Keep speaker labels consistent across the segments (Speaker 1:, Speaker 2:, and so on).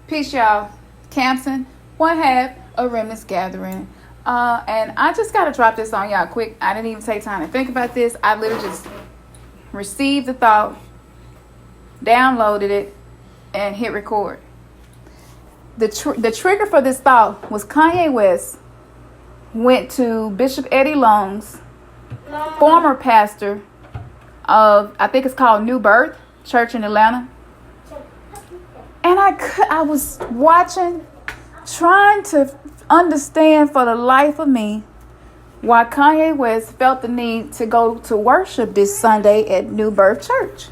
Speaker 1: Peace, y'all. Campson, one half of Remnant's Gathering. And I just got to drop this on y'all quick. I didn't even take time to think about this. I literally just received the thought, downloaded it, and hit record. The trigger for this thought was Kanye West went to Bishop Eddie Long's former pastor of, I think it's called New Birth Church in Atlanta. And I was watching, trying to understand for the life of me why Kanye West felt the need to go to worship this Sunday at New Birth Church.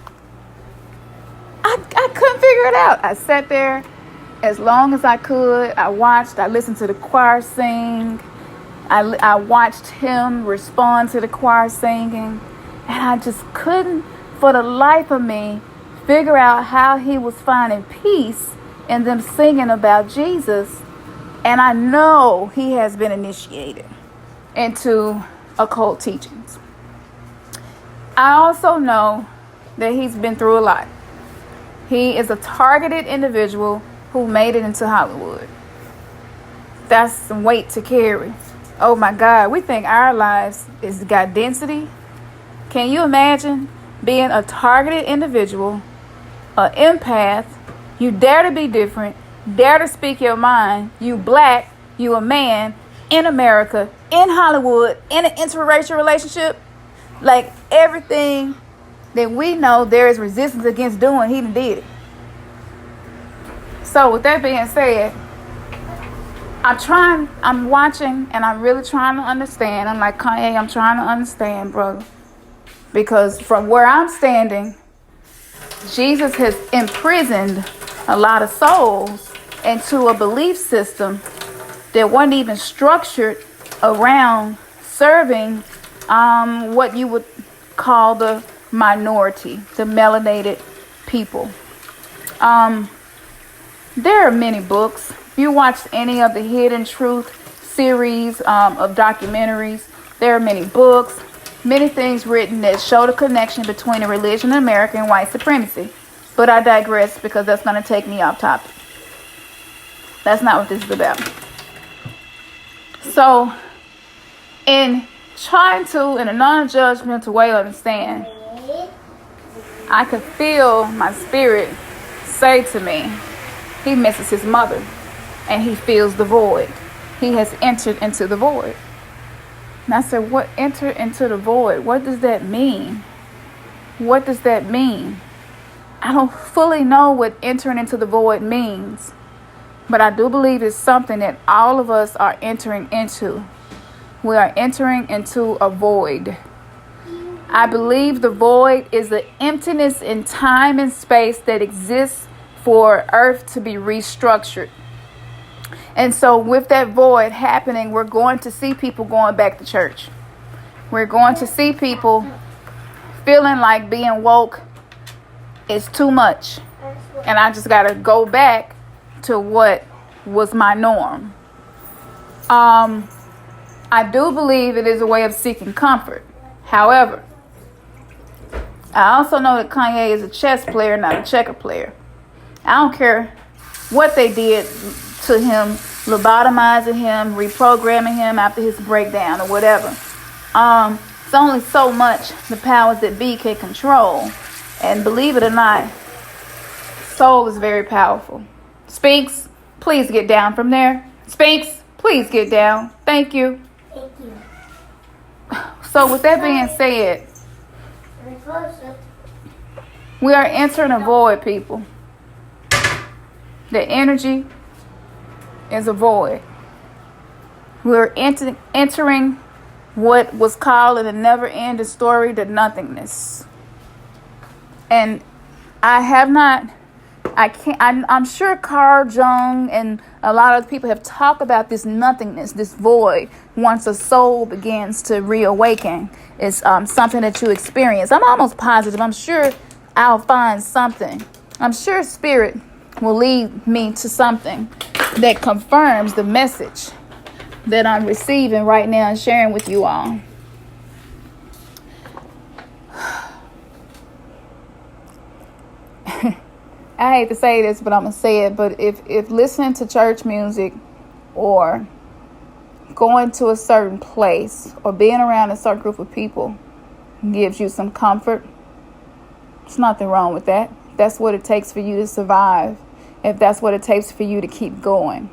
Speaker 1: I couldn't figure it out. I sat there as long as I could. I watched, I listened to the choir sing. I watched him respond to the choir singing. And I just couldn't, for the life of me, figure out how he was finding peace in them singing about Jesus. And I know he has been initiated into occult teachings. I also know that he's been through a lot. He is a targeted individual who made it into Hollywood. That's some weight to carry. Oh my God, we think our lives has got density. Can you imagine being a targeted individual, an empath? You dare to be different, dare to speak your mind. You black, you a man in America, in Hollywood, in an interracial relationship. Like everything that we know there is resistance against doing, he did it. So with that being said, I'm watching and I'm really trying to understand. I'm like, Kanye, I'm trying to understand, brother. Because from where I'm standing, Jesus has imprisoned a lot of souls into a belief system that wasn't even structured around serving what you would call the minority, the melanated people. There are many books. If you watch any of the Hidden Truth series of documentaries, there are many books, many things written that show the connection between the religion in America and white supremacy. But I digress because that's going to take me off topic. That's not what this is about. So, in trying to, in a non-judgmental way, understand, I could feel my spirit say to me, he misses his mother and he feels the void. He has entered into the void. And I said, what, enter into the void? What does that mean? What does that mean? I don't fully know what entering into the void means. But I do believe it's something that all of us are entering into. We are entering into a void. I believe the void is the emptiness in time and space that exists for Earth to be restructured. And so with that void happening, we're going to see people going back to church. We're going to see people feeling like being woke is too much. And I just got to go back to what was my norm. I do believe it is a way of seeking comfort. However, I also know that Kanye is a chess player, not a checker player. I don't care what they did to him, lobotomizing him, reprogramming him after his breakdown or whatever. It's only so much the powers that be can control. And believe it or not, soul is very powerful. Spinks, please get down from there. Spinks, please get down. Thank you.
Speaker 2: Thank you.
Speaker 1: So with that being said, we are entering a void, people. The energy is a void. We're entering what was called in the never-ending story, the nothingness. And I'm sure Carl Jung and a lot of people have talked about this nothingness, this void. Once a soul begins to reawaken, it's something that you experience. I'm almost positive. I'm sure I'll find something. I'm sure spirit will lead me to something that confirms the message that I'm receiving right now and sharing with you all. I hate to say this, but I'm going to say it. But if listening to church music or going to a certain place or being around a certain group of people gives you some comfort, there's nothing wrong with that. That's what it takes for you to survive. If that's what it takes for you to keep going.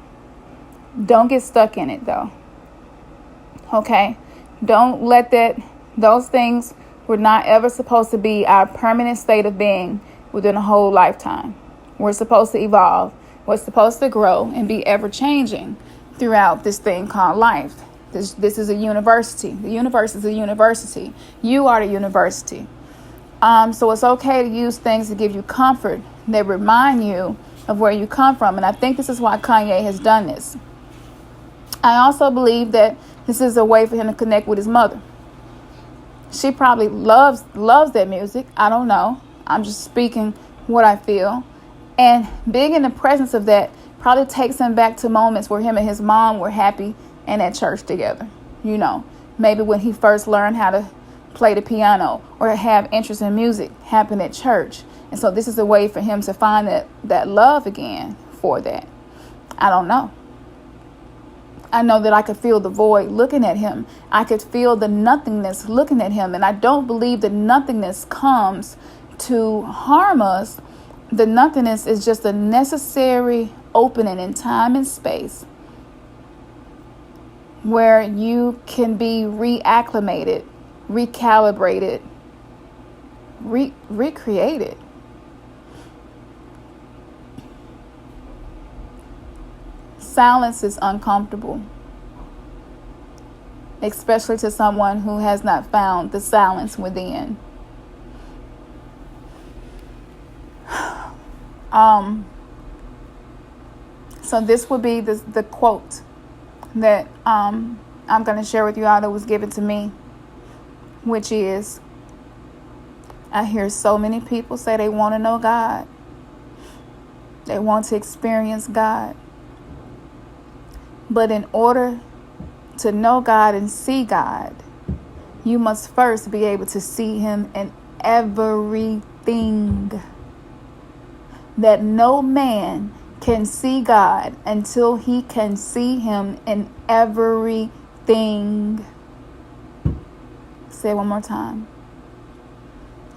Speaker 1: Don't get stuck in it, though. Okay? Don't let those things were not ever supposed to be our permanent state of being within a whole lifetime. We're supposed to evolve. We're supposed to grow and be ever changing throughout this thing called life. This is a university. The universe is a university. You are the university. So it's okay to use things to give you comfort that remind you of where you come from. And I think this is why Kanye has done this. I also believe that this is a way for him to connect with his mother. She probably loves that music. I don't know. I'm just speaking what I feel. And being in the presence of that probably takes him back to moments where him and his mom were happy and at church together. You know, maybe when he first learned how to play the piano or have interest in music happened at church. And so this is a way for him to find that love again for that. I don't know. I know that I could feel the void looking at him. I could feel the nothingness looking at him. And I don't believe the nothingness comes to harm us. The nothingness is just a necessary opening in time and space where you can be reacclimated, recalibrated, recreated. Silence is uncomfortable, especially to someone who has not found the silence within. So this would be the quote that I'm going to share with you all that was given to me, which is, I hear so many people say they want to know God. They want to experience God. But in order to know God and see God, you must first be able to see him in everything. That no man can see God until he can see him in everything. Say it one more time.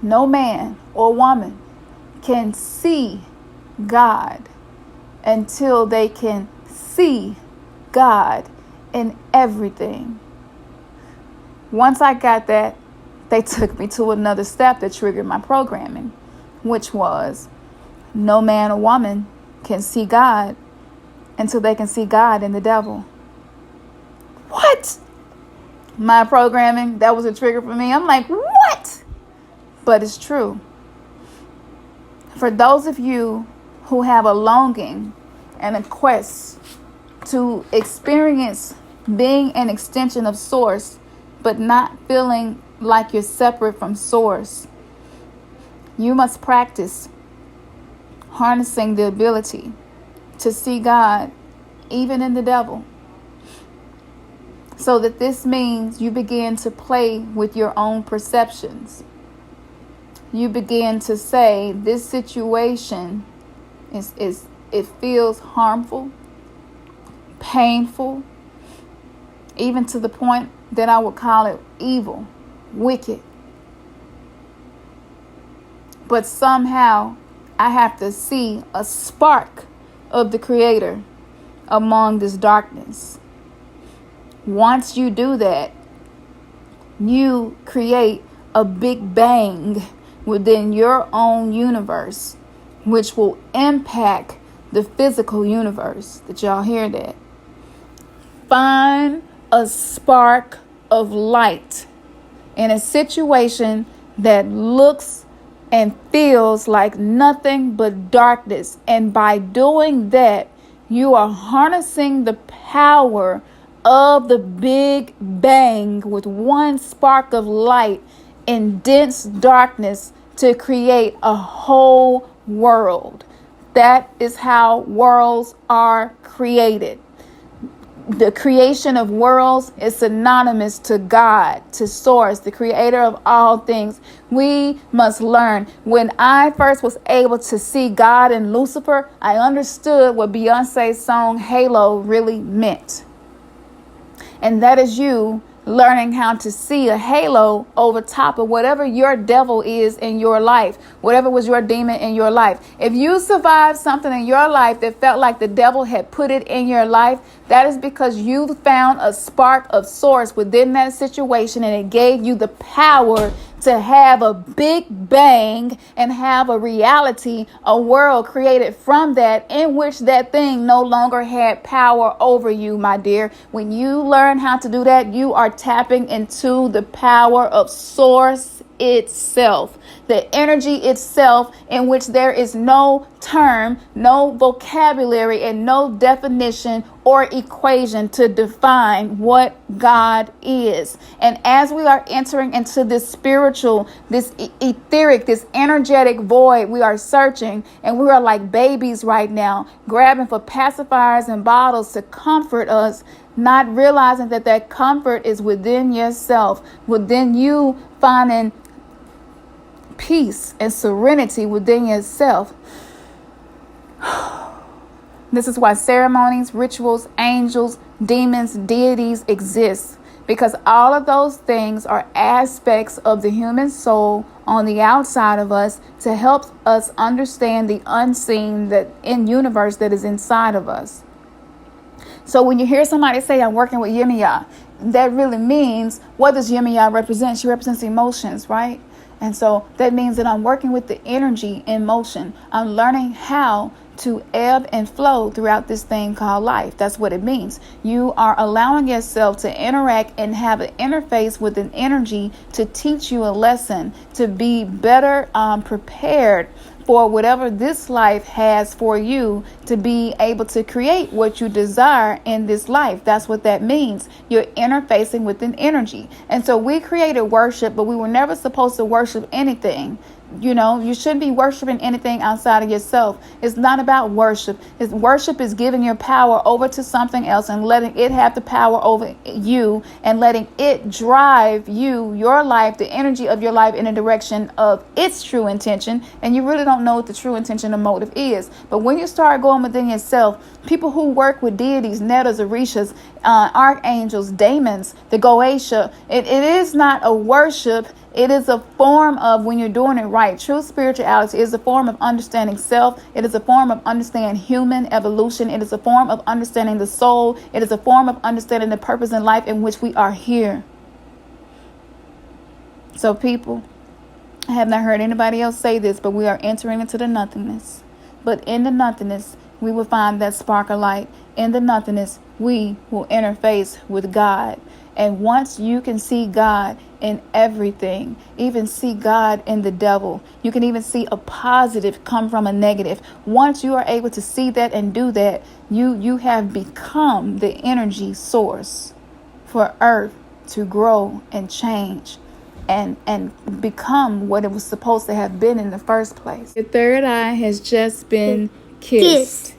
Speaker 1: No man or woman can see God until they can see God in everything. Once I got that, they took me to another step that triggered my programming, which was no man or woman can see God until they can see God in the devil. What? My programming, that was a trigger for me. I'm like, what? But it's true. For those of you who have a longing and a quest to experience being an extension of Source, but not feeling like you're separate from Source, you must practice harnessing the ability to see God even in the devil. So that this means you begin to play with your own perceptions. You begin to say, this situation it feels harmful, painful, even to the point that I would call it evil, wicked. But somehow I have to see a spark of the Creator among this darkness. Once you do that, you create a big bang within your own universe, which will impact the physical universe. Did y'all hear that? Find a spark of light in a situation that looks and feels like nothing but darkness. And by doing that, you are harnessing the power of the Big Bang with one spark of light in dense darkness to create a whole world. That is how worlds are created. the creation of worlds is synonymous to God, to Source, the creator of all things. We must learn. When I first was able to see God in Lucifer, I understood what Beyonce's song Halo really meant. And that is you learning how to see a halo over top of whatever your devil is in your life, whatever was your demon in your life. If you survived something in your life that felt like the devil had put it in your life, that is because you found a spark of source within that situation, and it gave you the power to have a big bang and have a reality, a world created from that, in which that thing no longer had power over you, my dear. When you learn how to do that, you are tapping into the power of source itself, the energy itself, in which there is no term, no vocabulary, and no definition or equation to define what God is. And as we are entering into this spiritual, this etheric, this energetic void, we are searching, and we are like babies right now, grabbing for pacifiers and bottles to comfort us, not realizing that that comfort is within yourself, within you finding peace and serenity within yourself. This is why ceremonies, rituals, angels, demons, deities exist, because all of those things are aspects of the human soul on the outside of us to help us understand the unseen that in universe that is inside of us. So when you hear somebody say, I'm working with Yemiya, that really means, what does Yemiya represent? She represents emotions, right? And so that means that I'm working with the energy in motion. I'm learning how to ebb and flow throughout this thing called life. That's what it means. You are allowing yourself to interact and have an interface with an energy to teach you a lesson, to be better prepared for whatever this life has for you, to be able to create what you desire in this life. That's what that means. You're interfacing with an energy. And so we created worship, but we were never supposed to worship anything. You know, you shouldn't be worshiping anything outside of yourself. It's not about worship. Worship is giving your power over to something else and letting it have the power over you and letting it drive you, your life, the energy of your life in a direction of its true intention. And you really don't know what the true intention or motive is. But when you start going within yourself, people who work with deities, nettas, orishas, archangels, demons, the Goetia, it is not a worship. It is a form of, when you're doing it right, true spirituality is a form of understanding self. It is a form of understanding human evolution. It is a form of understanding the soul. It is a form of understanding the purpose in life in which we are here. So people, I have not heard anybody else say this, but we are entering into the nothingness. But in the nothingness, we will find that spark of light. In the nothingness, we will interface with God. And once you can see God in everything, even see God in the devil, you can even see a positive come from a negative. Once you are able to see that and do that, you have become the energy source for Earth to grow and change and become what it was supposed to have been in the first place. Your third eye has just been kissed.